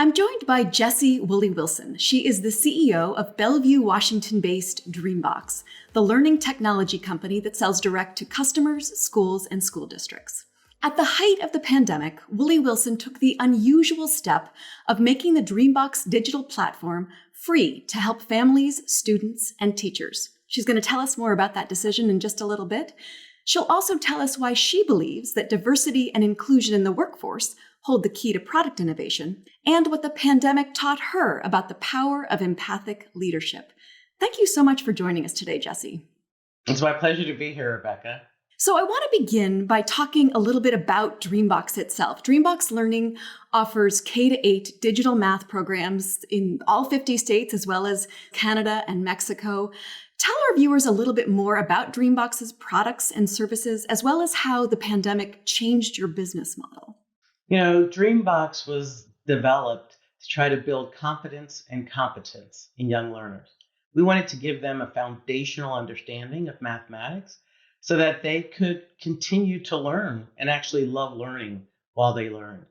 I'm joined by Jessie Woolley-Wilson. She is the CEO of Bellevue, Washington-based DreamBox, the learning technology company that sells direct to customers, schools, and school districts. At the height of the pandemic, Woolley-Wilson took the unusual step of making the DreamBox digital platform free to help families, students, and teachers. She's going to tell us more about that decision in just a little bit. She'll also tell us why she believes that diversity and inclusion in the workforce hold the key to product innovation, and what the pandemic taught her about the power of empathic leadership. Thank you so much for joining us today, Jessie. It's my pleasure to be here, Rebecca. So I want to begin by talking a little bit about DreamBox itself. DreamBox Learning offers K-8 digital math programs in all 50 states, as well as Canada and Mexico. Tell our viewers a little bit more about DreamBox's products and services, as well as how the pandemic changed your business model. You know, DreamBox was developed to try to build confidence and competence in young learners. We wanted to give them a foundational understanding of mathematics so that they could continue to learn and actually love learning while they learn.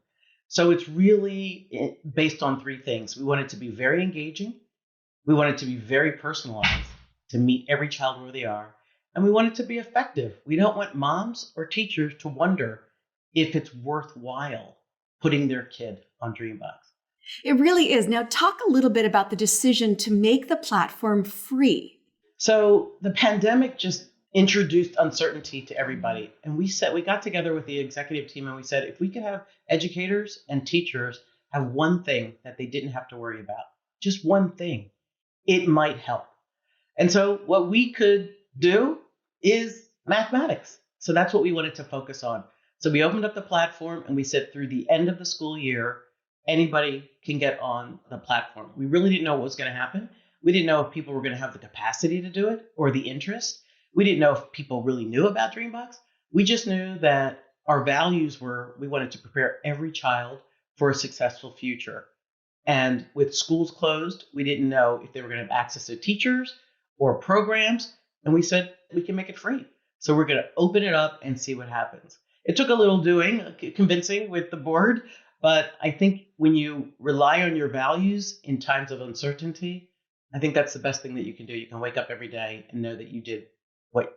So it's really based on three things. We want it to be very engaging. We want it to be very personalized, to meet every child where they are. And we want it to be effective. We don't want moms or teachers to wonder if it's worthwhile putting their kid on DreamBox. It really is. Now, talk a little bit about the decision to make the platform free. So the pandemic just introduced uncertainty to everybody. And we got together with the executive team and we said, if we could have educators and teachers have one thing that they didn't have to worry about, just one thing, it might help. And so what we could do is mathematics. So that's what we wanted to focus on. So we opened up the platform and we said through the end of the school year, anybody can get on the platform. We really didn't know what was going to happen. We didn't know if people were going to have the capacity to do it or the interest. We didn't know if people really knew about DreamBox. We just knew that our values were, we wanted to prepare every child for a successful future. And with schools closed, we didn't know if they were going to have access to teachers or programs. And we said, we can make it free. So we're going to open it up and see what happens. It took a little doing, convincing with the board, but I think when you rely on your values in times of uncertainty, I think that's the best thing that you can do. You can wake up every day and know that you did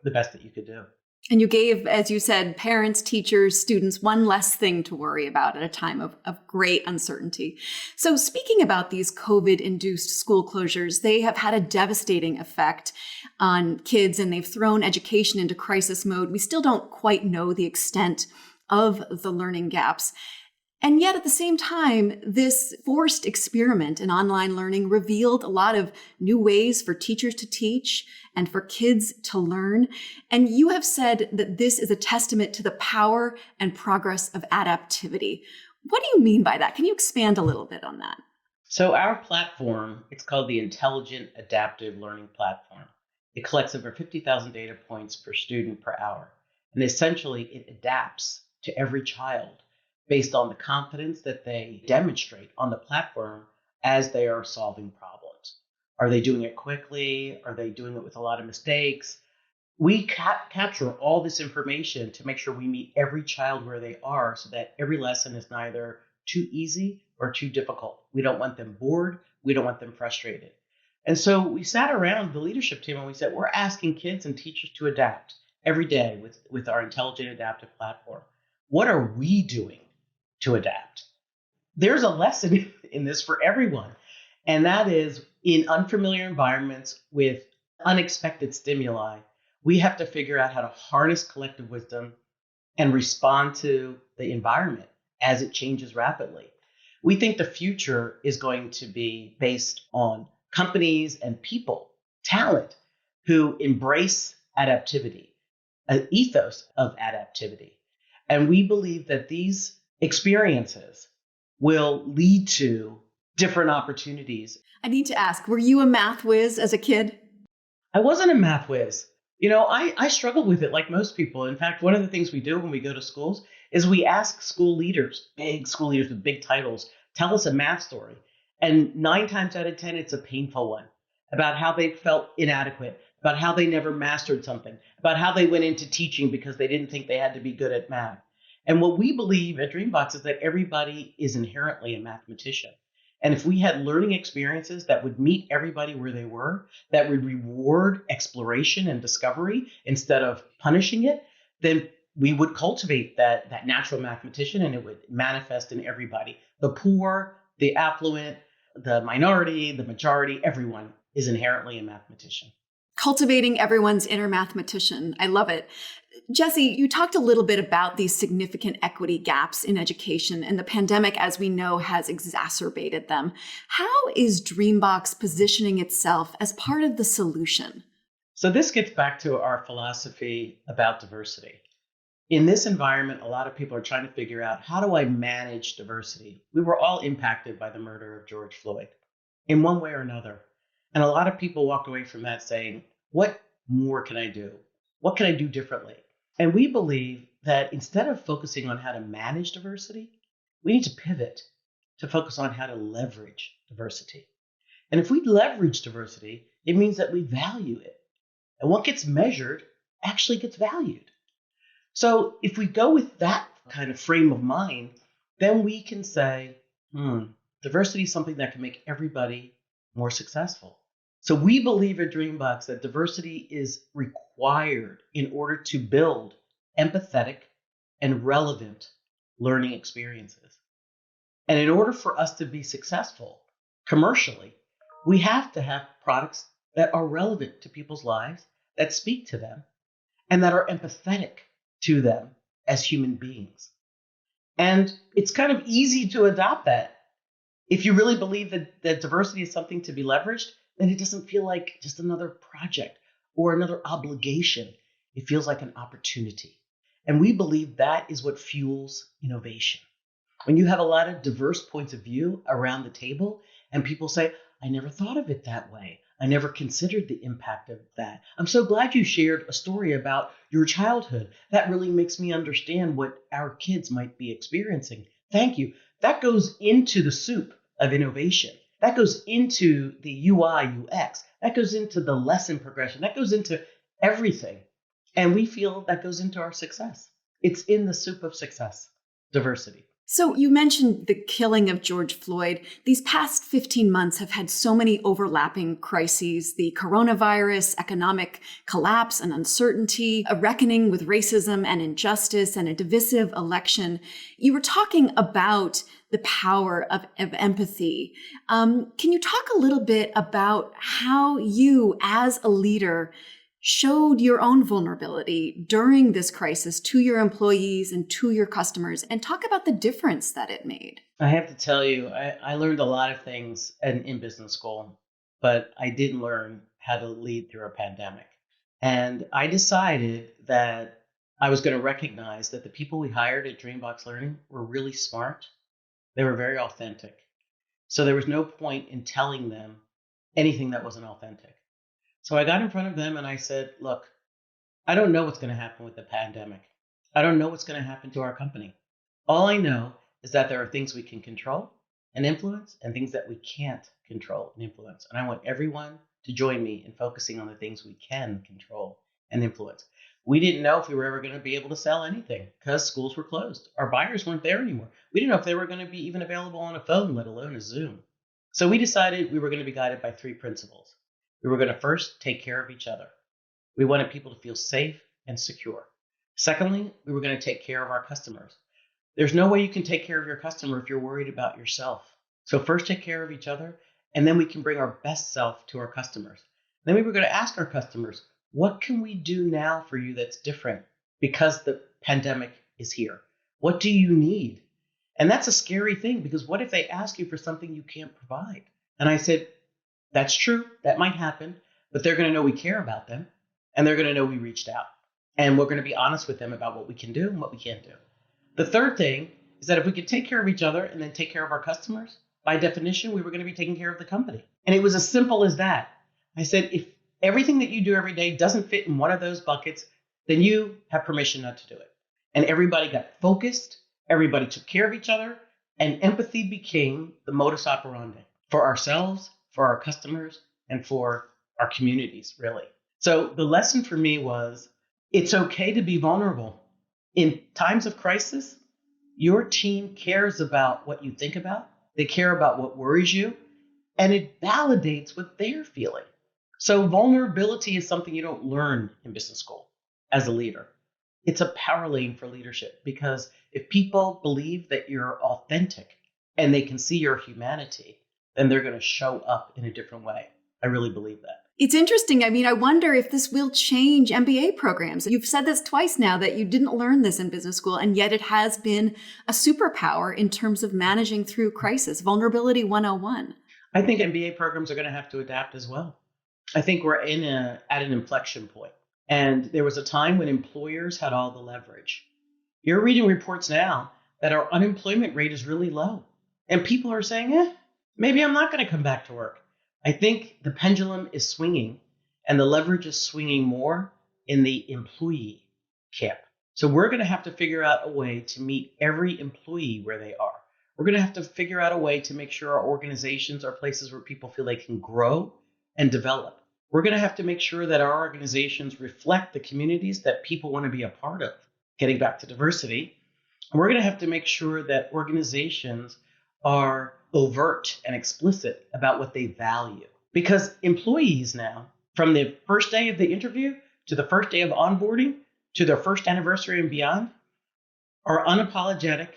the best that you could do. And you gave, as you said, parents, teachers, students, one less thing to worry about at a time of great uncertainty. So speaking about these COVID-induced school closures, they have had a devastating effect on kids and they've thrown education into crisis mode. We still don't quite know the extent of the learning gaps. And yet at the same time, this forced experiment in online learning revealed a lot of new ways for teachers to teach and for kids to learn. And you have said that this is a testament to the power and progress of adaptivity. What do you mean by that? Can you expand a little bit on that? So our platform, it's called the Intelligent Adaptive Learning Platform. It collects over 50,000 data points per student per hour. And essentially, it adapts to every child based on the confidence that they demonstrate on the platform as they are solving problems. Are they doing it quickly? Are they doing it with a lot of mistakes? We capture all this information to make sure we meet every child where they are so that every lesson is neither too easy or too difficult. We don't want them bored. We don't want them frustrated. And so we sat around the leadership team and we said, we're asking kids and teachers to adapt every day with our Intelligent Adaptive Platform. What are we doing to adapt? There's a lesson in this for everyone. And that is in unfamiliar environments with unexpected stimuli, we have to figure out how to harness collective wisdom and respond to the environment as it changes rapidly. We think the future is going to be based on companies and people, talent, who embrace adaptivity, an ethos of adaptivity. And we believe that these experiences will lead to different opportunities. I need to ask, were you a math whiz as a kid? I wasn't a math whiz. You know, I struggled with it like most people. In fact, one of the things we do when we go to schools is we ask school leaders, big school leaders with big titles, tell us a math story. And 9 times out of 10, it's a painful one about how they felt inadequate, about how they never mastered something, about how they went into teaching because they didn't think they had to be good at math. And what we believe at DreamBox is that everybody is inherently a mathematician. And if we had learning experiences that would meet everybody where they were, that would reward exploration and discovery instead of punishing it, then we would cultivate that natural mathematician, and it would manifest in everybody. The poor, the affluent, the minority, the majority, everyone is inherently a mathematician. Cultivating everyone's inner mathematician. I love it. Jessie, you talked a little bit about these significant equity gaps in education, and the pandemic, as we know, has exacerbated them. How is DreamBox positioning itself as part of the solution? So this gets back to our philosophy about diversity. In this environment, a lot of people are trying to figure out, how do I manage diversity? We were all impacted by the murder of George Floyd in one way or another. And a lot of people walked away from that saying, what more can I do? What can I do differently? And we believe that instead of focusing on how to manage diversity, we need to pivot to focus on how to leverage diversity. And if we leverage diversity, it means that we value it. And what gets measured actually gets valued. So if we go with that kind of frame of mind, then we can say, diversity is something that can make everybody more successful. So we believe at DreamBox that diversity is required in order to build empathetic and relevant learning experiences. And in order for us to be successful commercially, we have to have products that are relevant to people's lives, that speak to them, and that are empathetic to them as human beings. And it's kind of easy to adopt that. If you really believe that diversity is something to be leveraged, then it doesn't feel like just another project or another obligation. It feels like an opportunity. And we believe that is what fuels innovation. When you have a lot of diverse points of view around the table and people say, I never thought of it that way. I never considered the impact of that. I'm so glad you shared a story about your childhood. That really makes me understand what our kids might be experiencing. Thank you. That goes into the soup of innovation. That goes into the UI, UX. That goes into the lesson progression. That goes into everything. And we feel that goes into our success. It's in the soup of success, diversity. So you mentioned the killing of George Floyd. These past 15 months have had so many overlapping crises: the coronavirus, economic collapse and uncertainty, a reckoning with racism and injustice, and a divisive election. You were talking about the power of empathy. Can you talk a little bit about how you, as a leader, showed your own vulnerability during this crisis to your employees and to your customers, and talk about the difference that it made? I have to tell you, I learned a lot of things in business school, but I didn't learn how to lead through a pandemic. And I decided that I was going to recognize that the people we hired at DreamBox Learning were really smart. They were very authentic. So there was no point in telling them anything that wasn't authentic. So I got in front of them and I said, look, I don't know what's going to happen with the pandemic. I don't know what's going to happen to our company. All I know is that there are things we can control and influence and things that we can't control and influence. And I want everyone to join me in focusing on the things we can control and influence. We didn't know if we were ever going to be able to sell anything because schools were closed. Our buyers weren't there anymore. We didn't know if they were going to be even available on a phone, let alone a Zoom. So we decided we were going to be guided by three principles. We were going to first take care of each other. We wanted people to feel safe and secure. Secondly, we were going to take care of our customers. There's no way you can take care of your customer if you're worried about yourself. So first take care of each other, and then we can bring our best self to our customers. Then we were going to ask our customers, what can we do now for you that's different because the pandemic is here? What do you need? And that's a scary thing, because what if they ask you for something you can't provide? And I said, that's true. That might happen, but they're going to know we care about them, and they're going to know we reached out. And we're going to be honest with them about what we can do and what we can't do. The third thing is that if we could take care of each other and then take care of our customers, by definition, we were going to be taking care of the company. And it was as simple as that. I said, if everything that you do every day doesn't fit in one of those buckets, then you have permission not to do it. And everybody got focused, everybody took care of each other, and empathy became the modus operandi for ourselves, for our customers, and for our communities, really. So the lesson for me was, it's okay to be vulnerable. In times of crisis, your team cares about what you think about. They care about what worries you, and it validates what they're feeling. So vulnerability is something you don't learn in business school as a leader. It's a power lane for leadership, because if people believe that you're authentic and they can see your humanity, then they're going to show up in a different way. I really believe that. It's interesting. I mean, I wonder if this will change MBA programs. You've said this twice now, that you didn't learn this in business school, and yet it has been a superpower in terms of managing through crisis. Vulnerability 101. I think MBA programs are going to have to adapt as well. I think we're at an inflection point. And there was a time when employers had all the leverage. You're reading reports now that our unemployment rate is really low. And people are saying, maybe I'm not going to come back to work. I think the pendulum is swinging, and the leverage is swinging more in the employee camp. So we're going to have to figure out a way to meet every employee where they are. We're going to have to figure out a way to make sure our organizations are places where people feel they can grow and develop. We're going to have to make sure that our organizations reflect the communities that people want to be a part of. Getting back to diversity, we're going to have to make sure that organizations are overt and explicit about what they value. Because employees now, from the first day of the interview to the first day of onboarding to their first anniversary and beyond, are unapologetic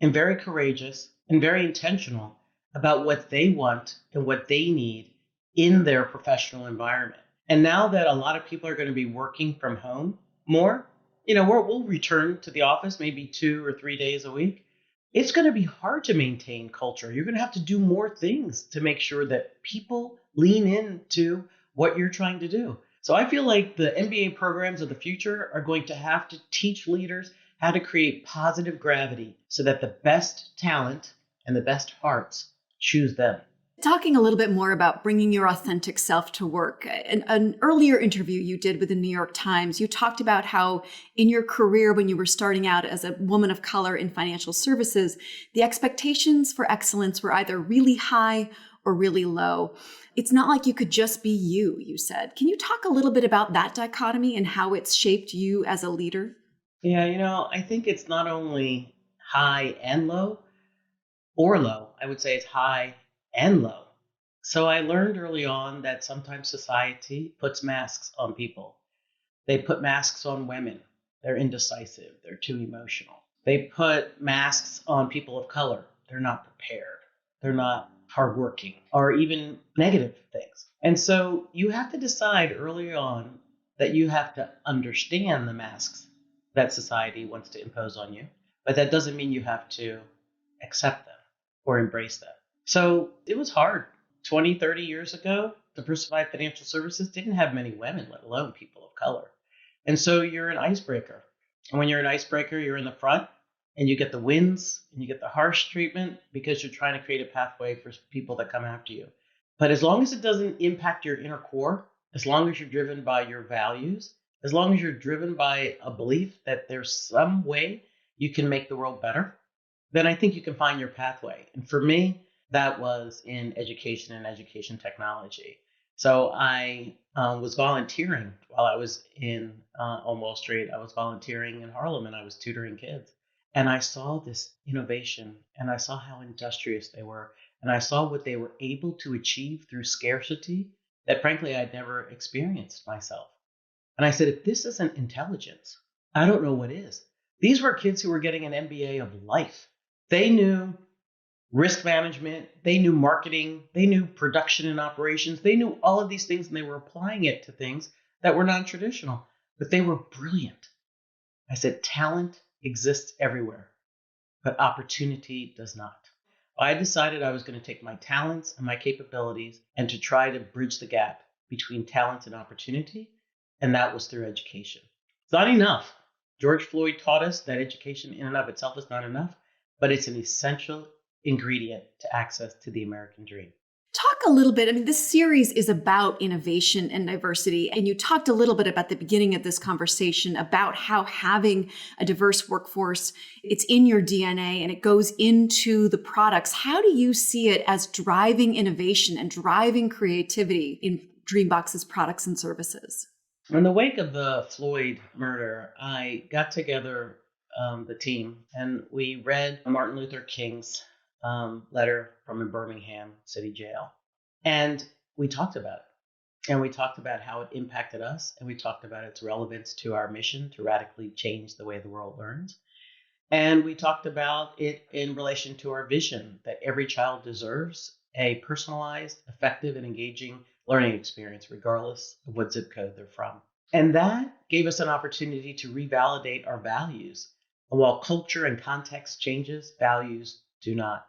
and very courageous and very intentional about what they want and what they need in their professional environment. And now that a lot of people are going to be working from home more, we'll return to the office maybe 2 or 3 days a week. It's going to be hard to maintain culture. You're going to have to do more things to make sure that people lean into what you're trying to do. So I feel like the MBA programs of the future are going to have to teach leaders how to create positive gravity so that the best talent and the best hearts choose them. Talking a little bit more about bringing your authentic self to work. In an earlier interview you did with the New York Times, you talked about how in your career, when you were starting out as a woman of color in financial services, the expectations for excellence were either really high or really low. It's not like you could just be you said. Can you talk a little bit about that dichotomy and how it's shaped you as a leader? Yeah, I think it's not only high and low or low. I would say it's high and low. So I learned early on that sometimes society puts masks on people. They put masks on women. They're indecisive. They're too emotional. They put masks on people of color. They're not prepared. They're not hardworking, or even negative things. And so you have to decide early on that you have to understand the masks that society wants to impose on you, but that doesn't mean you have to accept them or embrace them. So it was hard. 20, 30 years ago, diversified financial services didn't have many women, let alone people of color. And so you're an icebreaker. And when you're an icebreaker, you're in the front and you get the wins and you get the harsh treatment because you're trying to create a pathway for people that come after you. But as long as it doesn't impact your inner core, as long as you're driven by your values, as long as you're driven by a belief that there's some way you can make the world better, then I think you can find your pathway. And for me, that was in education and education technology. So I was volunteering while I was on Wall Street. I was volunteering in Harlem and I was tutoring kids. And I saw this innovation and I saw how industrious they were. And I saw what they were able to achieve through scarcity that frankly I'd never experienced myself. And I said, if this isn't intelligence, I don't know what is. These were kids who were getting an MBA of life. They knew risk management, they knew marketing, they knew production and operations, they knew all of these things, and they were applying it to things that were non-traditional, but they were brilliant. I said, talent exists everywhere, but opportunity does not. I decided I was going to take my talents and my capabilities and to try to bridge the gap between talent and opportunity, and that was through education. It's not enough. George Floyd taught us that education in and of itself is not enough, but it's an essential ingredient to access to the American dream. Talk a little bit. I mean, this series is about innovation and diversity. And you talked a little bit about the beginning of this conversation about how having a diverse workforce, it's in your DNA and it goes into the products. How do you see it as driving innovation and driving creativity in DreamBox's products and services? In the wake of the Floyd murder, I got together the team and we read Martin Luther King's letter from a Birmingham City jail. And we talked about it. And we talked about how it impacted us. And we talked about its relevance to our mission to radically change the way the world learns. And we talked about it in relation to our vision that every child deserves a personalized, effective, and engaging learning experience, regardless of what zip code they're from. And that gave us an opportunity to revalidate our values. And while culture and context changes, values do not.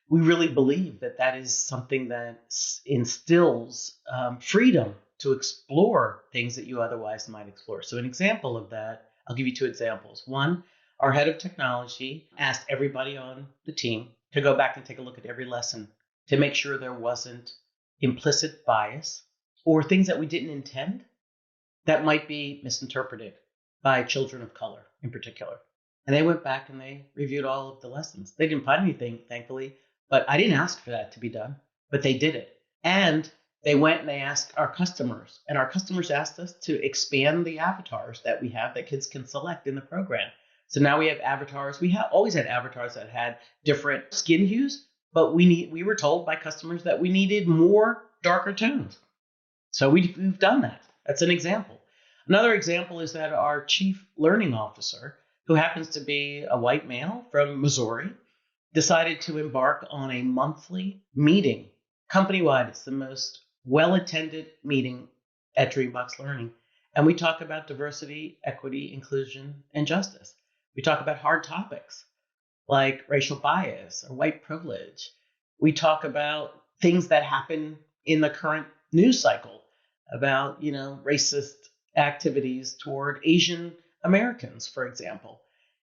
We really believe that that is something that instills freedom to explore things that you otherwise might explore. So an example of that, I'll give you two examples. One, our head of technology asked everybody on the team to go back and take a look at every lesson to make sure there wasn't implicit bias or things that we didn't intend that might be misinterpreted by children of color in particular. And they went back and they reviewed all of the lessons. They didn't find anything, thankfully, but I didn't ask for that to be done, but they did it. And they went and they asked our customers, and our customers asked us to expand the avatars that we have that kids can select in the program. So now we have avatars. We have always had avatars that had different skin hues, but we were told by customers that we needed more darker tones. So we've done that. That's an example. Another example is that our chief learning officer, who happens to be a white male from Missouri, decided to embark on a monthly meeting, company-wide. It's the most well-attended meeting at DreamBox Learning. And we talk about diversity, equity, inclusion, and justice. We talk about hard topics like racial bias or white privilege. We talk about things that happen in the current news cycle about, racist activities toward Asian Americans, for example.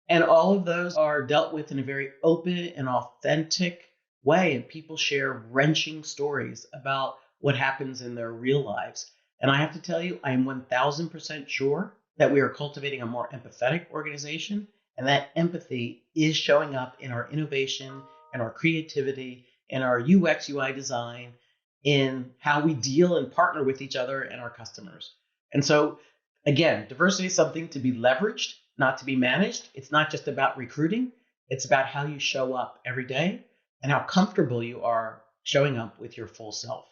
And all of those are dealt with in a very open and authentic way. And people share wrenching stories about what happens in their real lives. And I have to tell you, I am 1000% sure that we are cultivating a more empathetic organization. And that empathy is showing up in our innovation and our creativity and our UX, UI design, in how we deal and partner with each other and our customers. And so, again, diversity is something to be leveraged, not to be managed. It's not just about recruiting. It's about how you show up every day and how comfortable you are showing up with your full self.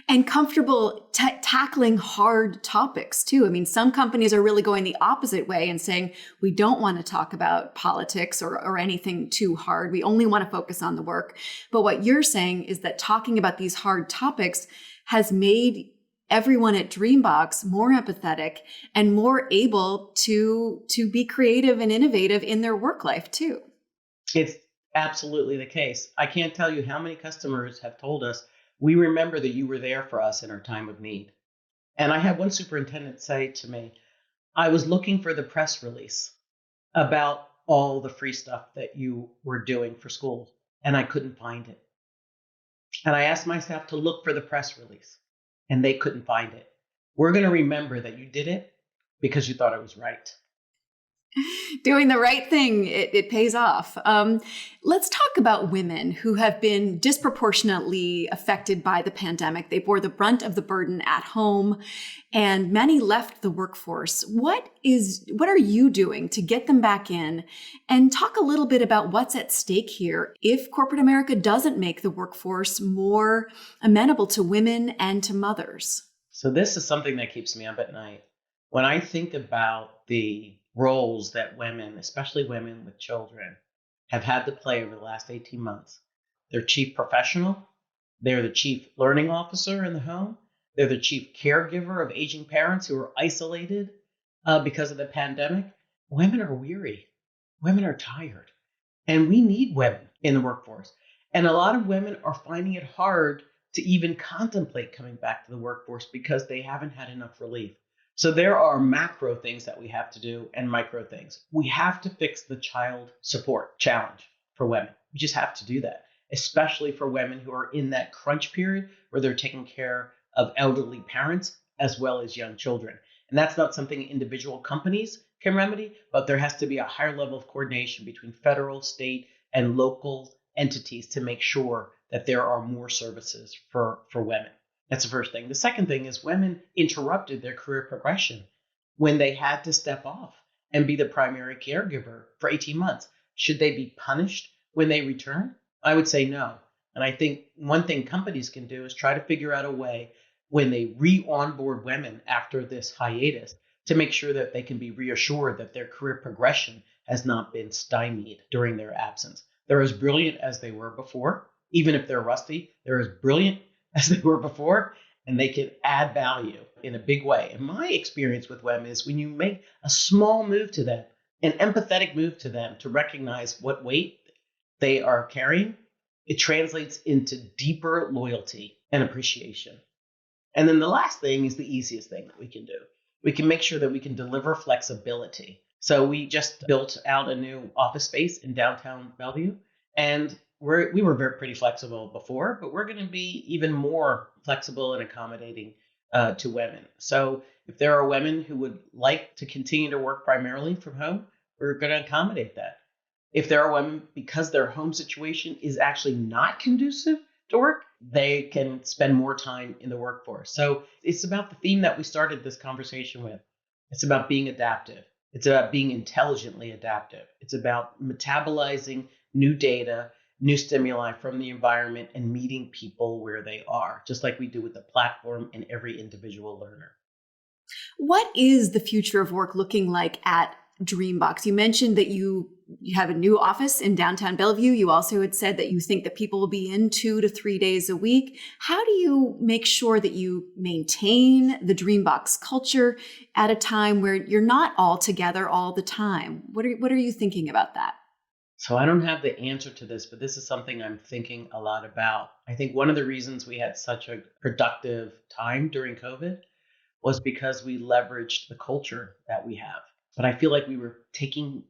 And comfortable tackling hard topics too. I mean, some companies are really going the opposite way and saying, we don't want to talk about politics or anything too hard. We only want to focus on the work. But what you're saying is that talking about these hard topics has made everyone at DreamBox more empathetic and more able to be creative and innovative in their work life too. It's absolutely the case. I can't tell you how many customers have told us, we remember that you were there for us in our time of need. And I had one superintendent say to me, I was looking for the press release about all the free stuff that you were doing for schools, and I couldn't find it. And I asked my staff to look for the press release, and they couldn't find it. We're going to remember that you did it because you thought it was right. Doing the right thing, it pays off. Let's talk about women who have been disproportionately affected by the pandemic. They bore the brunt of the burden at home, and many left the workforce. What are you doing to get them back in? And talk a little bit about what's at stake here if corporate America doesn't make the workforce more amenable to women and to mothers. So this is something that keeps me up at night. When I think about the roles that women, especially women with children, have had to play over the last 18 months. They're chief professional. They're the chief learning officer in the home. They're the chief caregiver of aging parents who are isolated because of the pandemic. Women are weary. Women are tired. And we need women in the workforce. And a lot of women are finding it hard to even contemplate coming back to the workforce because they haven't had enough relief. So there are macro things that we have to do and micro things. We have to fix the child support challenge for women. We just have to do that, especially for women who are in that crunch period where they're taking care of elderly parents as well as young children. And that's not something individual companies can remedy, but there has to be a higher level of coordination between federal, state, and local entities to make sure that there are more services for women. That's the first thing. The second thing is women interrupted their career progression when they had to step off and be the primary caregiver for 18 months. Should they be punished when they return? I would say no. And I think one thing companies can do is try to figure out a way when they re-onboard women after this hiatus to make sure that they can be reassured that their career progression has not been stymied during their absence. They're as brilliant as they were before, even if they're rusty, they're as brilliant as they were before, and they can add value in a big way. And my experience with women is when you make a small move to them, an empathetic move to them to recognize what weight they are carrying, it translates into deeper loyalty and appreciation. And then the last thing is the easiest thing that we can do. We can make sure that we can deliver flexibility. So we just built out a new office space in downtown Bellevue, and we were pretty flexible before, but we're going to be even more flexible and accommodating to women. So if there are women who would like to continue to work primarily from home, we're going to accommodate that. If there are women, because their home situation is actually not conducive to work, they can spend more time in the workforce. So it's about the theme that we started this conversation with. It's about being adaptive. It's about being intelligently adaptive. It's about metabolizing new data, new stimuli from the environment, and meeting people where they are, just like we do with the platform and every individual learner. What is the future of work looking like at DreamBox? You mentioned that you have a new office in downtown Bellevue. You also had said that you think that people will be in 2 to 3 days a week. How do you make sure that you maintain the DreamBox culture at a time where you're not all together all the time? What are you thinking about that? So I don't have the answer to this, but this is something I'm thinking a lot about. I think one of the reasons we had such a productive time during COVID was because we leveraged the culture that we have. But I feel like we were taking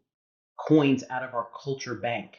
coins out of our culture bank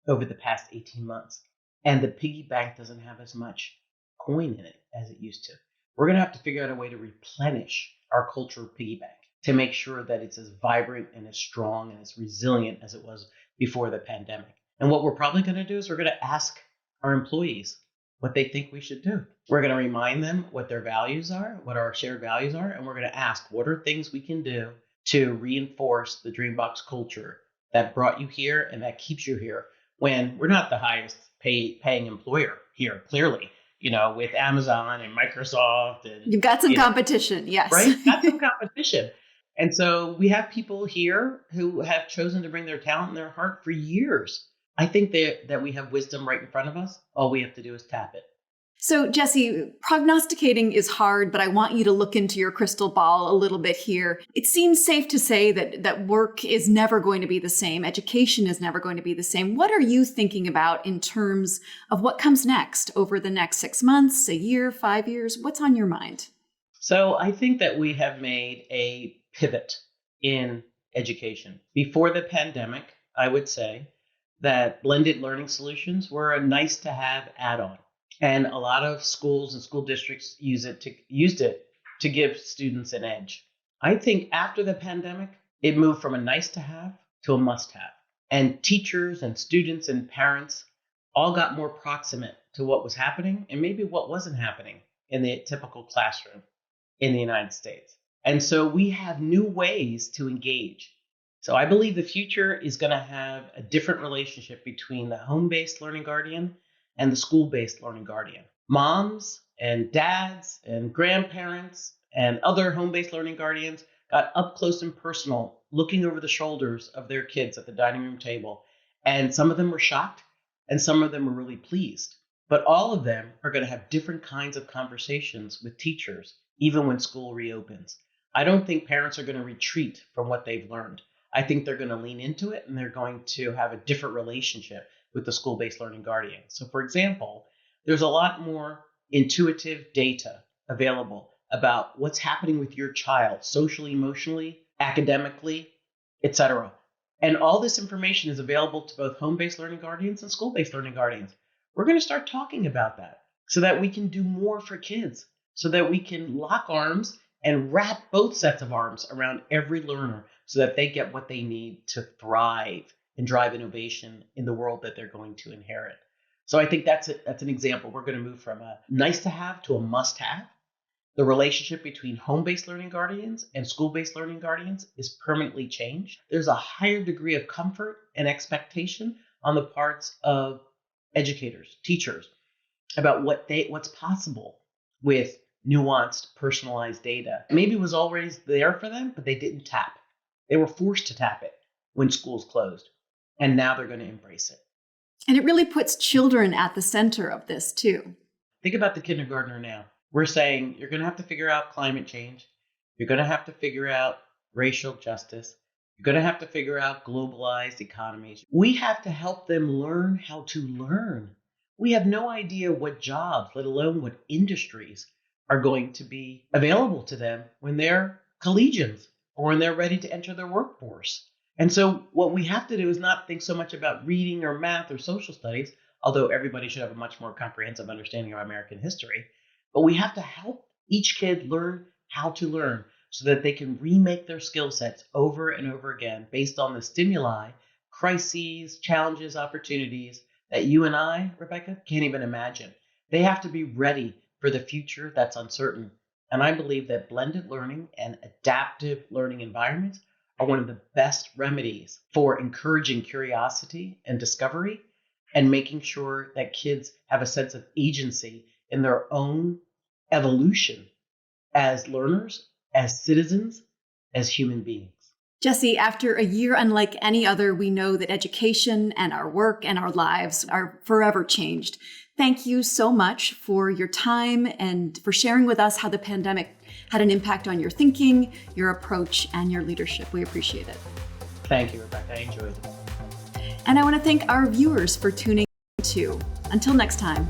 over the past 18 months. And the piggy bank doesn't have as much coin in it as it used to. We're going to have to figure out a way to replenish our culture piggy bank to make sure that it's as vibrant and as strong and as resilient as it was before the pandemic. And what we're probably going to do is we're going to ask our employees what they think we should do. We're going to remind them what their values are, what our shared values are, and we're going to ask what are things we can do to reinforce the DreamBox culture that brought you here and that keeps you here when we're not the highest paying employer here, clearly, with Amazon and Microsoft. And you've got some competition, yes. Right? Got some competition. And so we have people here who have chosen to bring their talent and their heart for years. I think that we have wisdom right in front of us. All we have to do is tap it. So, Jessie, prognosticating is hard, but I want you to look into your crystal ball a little bit here. It seems safe to say that work is never going to be the same. Education is never going to be the same. What are you thinking about in terms of what comes next over the next 6 months, a year, 5 years? What's on your mind? So I think that we have made a pivot in education. Before the pandemic, I would say that blended learning solutions were a nice to have add-on. And a lot of schools and school districts used it to give students an edge. I think after the pandemic, it moved from a nice to have to a must have. And teachers and students and parents all got more proximate to what was happening and maybe what wasn't happening in the typical classroom in the United States. And so we have new ways to engage. So I believe the future is going to have a different relationship between the home-based learning guardian and the school-based learning guardian. Moms and dads and grandparents and other home-based learning guardians got up close and personal, looking over the shoulders of their kids at the dining room table. And some of them were shocked and some of them were really pleased. But all of them are going to have different kinds of conversations with teachers, even when school reopens. I don't think parents are going to retreat from what they've learned. I think they're going to lean into it and they're going to have a different relationship with the school-based learning guardian. So for example, there's a lot more intuitive data available about what's happening with your child socially, emotionally, academically, etc. And all this information is available to both home-based learning guardians and school-based learning guardians. We're going to start talking about that so that we can do more for kids, so that we can lock arms and wrap both sets of arms around every learner so that they get what they need to thrive and drive innovation in the world that they're going to inherit. So I think that's an example. We're going to move from a nice to have to a must have. The relationship between home-based learning guardians and school-based learning guardians is permanently changed. There's a higher degree of comfort and expectation on the parts of educators, teachers, about what's possible with nuanced, personalized data. Maybe it was already there for them, but they didn't tap. They were forced to tap it when schools closed, and now they're going to embrace it. And it really puts children at the center of this too. Think about the kindergartner now. We're saying you're going to have to figure out climate change. You're going to have to figure out racial justice. You're going to have to figure out globalized economies. We have to help them learn how to learn. We have no idea what jobs, let alone what industries, are going to be available to them when they're collegians or when they're ready to enter their workforce. And so what we have to do is not think so much about reading or math or social studies, although everybody should have a much more comprehensive understanding of American history. But we have to help each kid learn how to learn so that they can remake their skill sets over and over again based on the stimuli, crises, challenges, opportunities that you and I, Rebecca, can't even imagine. They have to be ready for the future that's uncertain. And I believe that blended learning and adaptive learning environments are one of the best remedies for encouraging curiosity and discovery and making sure that kids have a sense of agency in their own evolution as learners, as citizens, as human beings. Jessie, after a year unlike any other, we know that education and our work and our lives are forever changed. Thank you so much for your time and for sharing with us how the pandemic had an impact on your thinking, your approach, and your leadership. We appreciate it. Thank you, Rebecca. I enjoyed it. And I want to thank our viewers for tuning in too. Until next time.